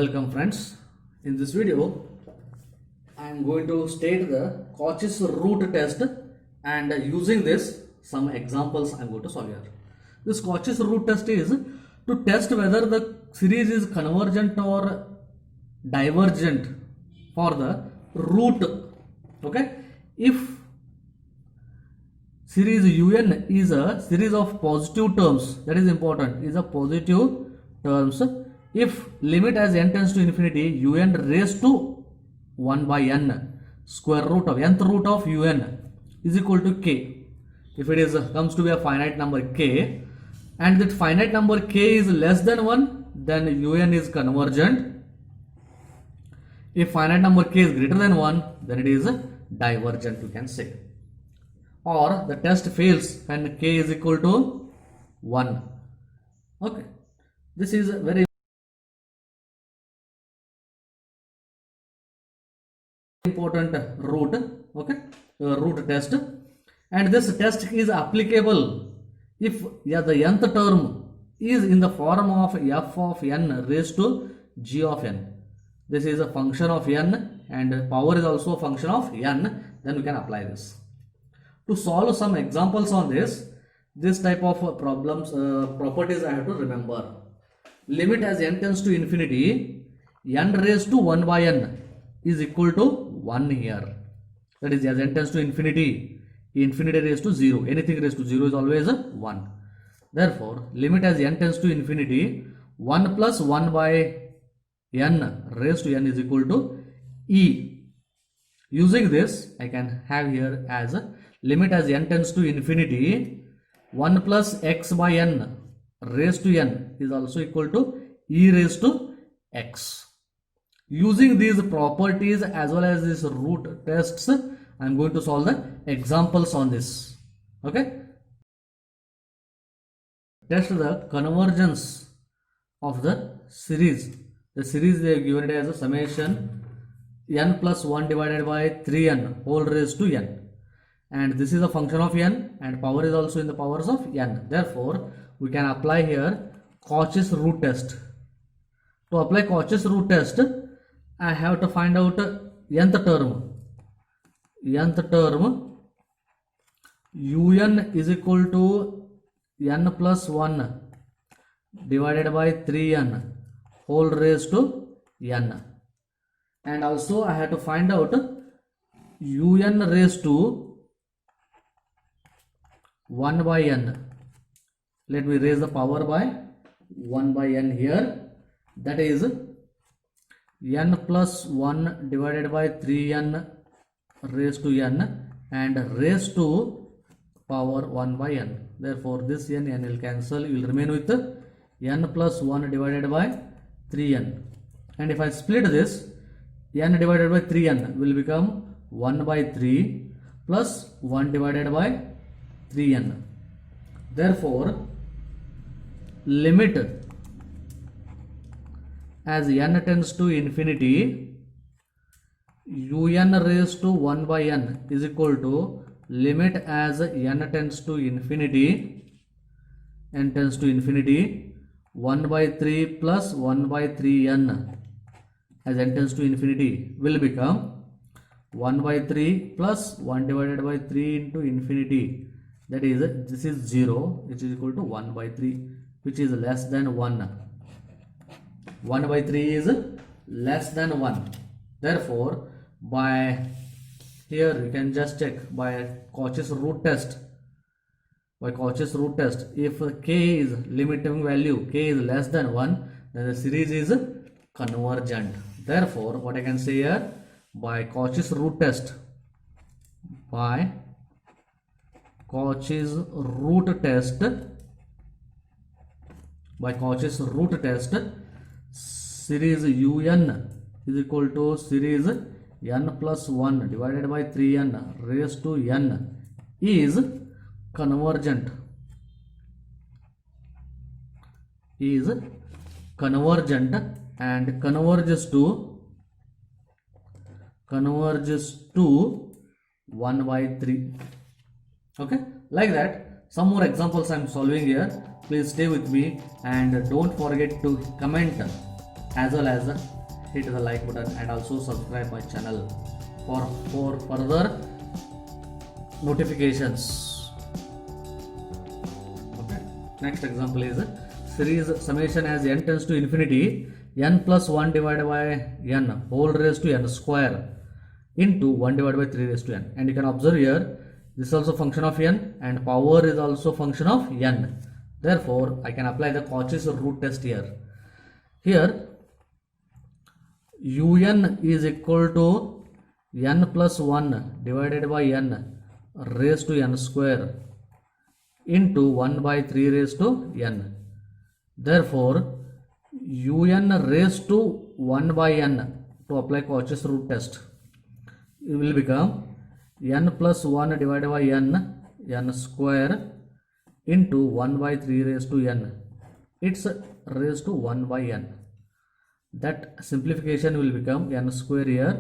Welcome friends. In this video I am going to state the Cauchy's root test, and using this some examples I am going to solve here. This Cauchy's root test is to test whether the series is convergent or divergent for the root. Okay, if series un is a series of positive terms, that is important, is a positive terms, if limit as n tends to infinity un raised to 1 by n square root of nth root of un is equal to k. If it is comes to be a finite number k, and that finite number k is less than 1, then un is convergent. If finite number k is greater than 1, then it is divergent, you can say. Or the test fails when k is equal to 1. Okay, this is very important root. Okay, root test, and this test is applicable if the nth term is in the form of f of n raised to g of n. This is a function of n and power is also a function of n. Then we can apply this. To solve some examples on this type of problems, properties I have to remember. Limit as n tends to infinity, n raised to 1 by n is equal to 1 here. That is, as n tends to infinity, infinity raised to 0. Anything raised to 0 is always 1. Therefore, limit as n tends to infinity, 1 plus 1 by n raised to n is equal to e. Using this, I can have here as limit as n tends to infinity, 1 plus x by n raised to n is also equal to e raised to x. Using these properties as well as these root tests, I am going to solve the examples on this. Okay. Test the convergence of the series. The series they have given it as a summation n plus 1 divided by 3n whole raised to n. And this is a function of n, and power is also in the powers of n. Therefore, we can apply here Cauchy's root test. To apply Cauchy's root test, I have to find out nth term. Nth term un is equal to n plus 1 divided by 3n whole raised to n. And also I have to find out un raised to 1 by n. Let me raise the power by 1 by n here. That is n plus 1 divided by 3n raised to n and raised to power 1 by n. Therefore, this n will cancel. You will remain with n plus 1 divided by 3n. And if I split this, n divided by 3n will become 1 by 3 plus 1 divided by 3n. Therefore, limit as n tends to infinity, un raised to 1 by n is equal to limit as n tends to infinity, 1 by 3 plus 1 by 3n as n tends to infinity will become 1 by 3 plus 1 divided by 3 into infinity. That is, this is 0, which is equal to 1 by 3, which is less than 1. 1 by 3 is less than 1. Therefore, by here you can just check by Cauchy's root test. By Cauchy's root test, if k is limiting value, k is less than 1, then the series is convergent. Therefore, what I can say here, by Cauchy's root test, series un is equal to series n plus 1 divided by 3n raised to n is convergent. And converges to 1 by 3. Okay, like that. Some more examples I am solving here. Please stay with me and don't forget to comment as well as hit the like button and also subscribe my channel for further notifications. Okay, next example is series summation as n tends to infinity, n plus 1 divided by n whole raised to n square into 1 divided by 3 raised to n. And you can observe here, this is also function of n and power is also function of n. Therefore I can apply the Cauchy's root test here. Here un is equal to n plus 1 divided by n raised to n square into 1 by 3 raised to n. Therefore un raised to 1 by n, to apply Cauchy's root test, it will become n plus 1 divided by n square into 1 by 3 raised to n. It's raised to 1 by n. That simplification will become n square here.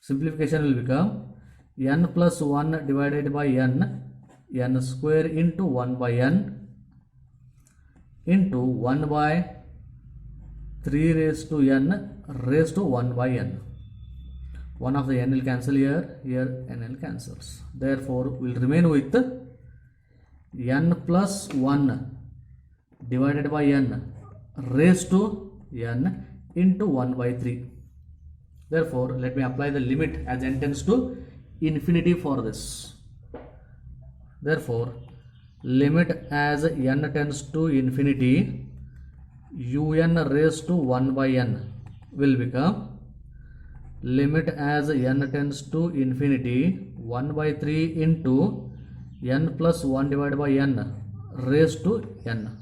Simplification will become n plus 1 divided by n square into 1 by n into 1 by 3 raised to n raised to 1 by n. One of the n will cancel here, here n cancels. Therefore we'll remain with n plus 1 divided by n raised to n into 1 by 3. Therefore let me apply the limit as n tends to infinity for this. Therefore limit as n tends to infinity, un raised to 1 by n will become limit as n tends to infinity 1 by 3 into n plus 1 divided by n raised to n.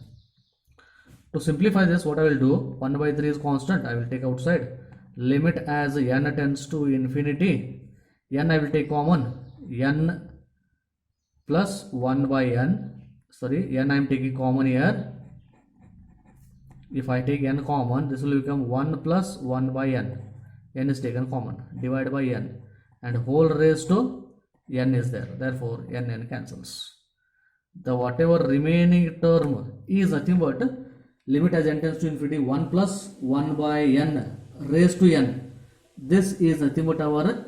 To simplify this, what I will do, 1 by 3 is constant, I will take outside. Limit as n tends to infinity, n I will take common, n plus 1 by n, sorry, n I am taking common here. If I take n common, this will become 1 plus 1 by n is taken common, divided by n, and whole raised to n is there. Therefore n cancels. The whatever remaining term is nothing but limit as n tends to infinity 1 plus 1 by n raised to n. This is nothing but our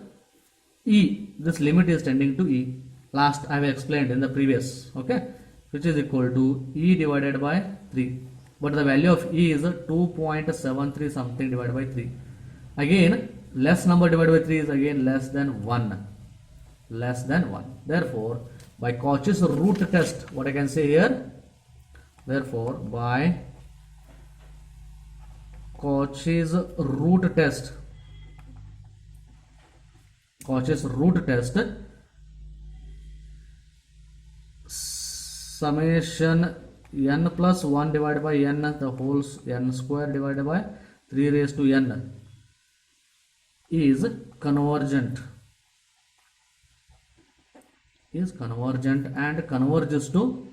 e. This limit is tending to e. Last I have explained in the previous, okay, which is equal to e divided by 3. But the value of e is 2.73 something divided by 3. Again, less number divided by 3 is again less than 1. Less than 1. Therefore, by Cauchy's root test, what I can say here? Therefore, by Cauchy's root test, summation n plus 1 divided by n the whole n square divided by 3 raised to n is convergent, and converges to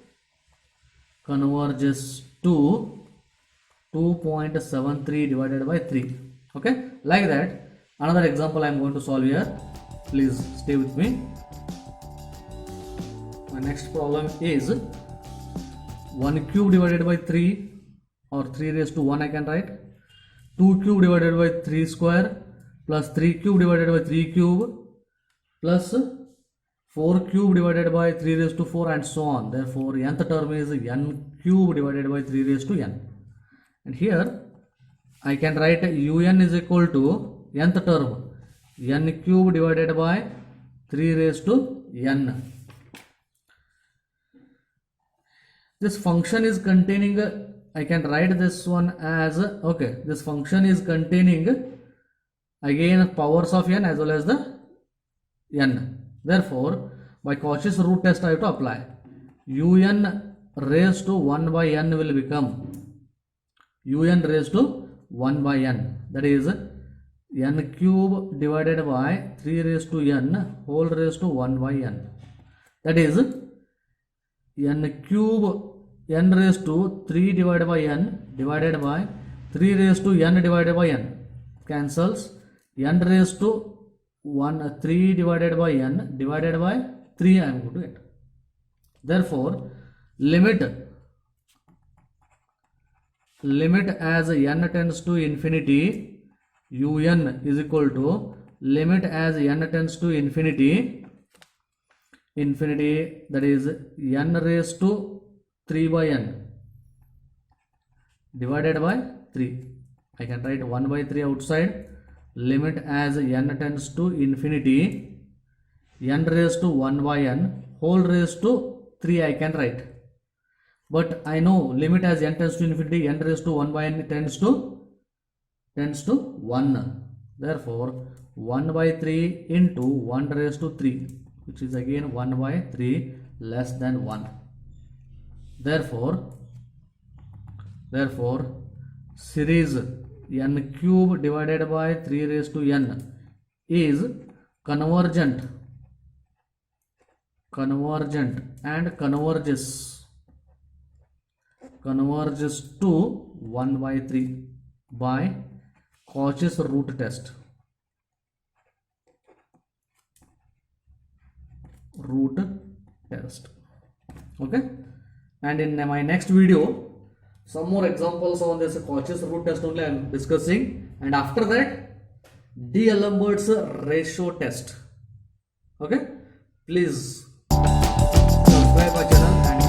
2.73 divided by 3. Okay, like that. Another example I am going to solve here. Please stay with me. My next problem is 1 cube divided by 3, or 3 raised to 1 I can write. 2 cube divided by 3 square plus 3 cube divided by 3 cube plus 4 cube divided by 3 raised to 4 and so on. Therefore nth term is n cube divided by 3 raised to n. And here I can write un is equal to nth term n cube divided by 3 raised to n. This function is containing, I can write this one as, okay, this function is containing again powers of n as well as the n. Therefore by Cauchy's root test I have to apply. Un raised to 1 by n will become un raised to 1 by n, that is n cube divided by 3 raised to n whole raised to 1 by n, that is n cube n raised to 3 divided by n divided by 3 raised to n divided by n cancels, n raised to 3 divided by n divided by 3 I am going to get. Therefore limit as n tends to infinity un is equal to limit as n tends to infinity, that is n raised to 3 by n divided by 3. I can write 1 by 3 outside. Limit as n tends to infinity, n raised to 1 by n whole raised to 3 I can write. But I know limit as n tends to infinity, n raised to 1 by n tends to 1. Therefore 1 by 3 into 1 raised to 3, which is again 1 by 3 less than 1. Therefore series n cube divided by 3 raised to n is convergent and converges to 1 by 3 by Cauchy's root test. Okay, and in my next video some more examples on this Cauchy's root test only I am discussing, and after that D'Alembert's ratio test. Okay, please subscribe our channel and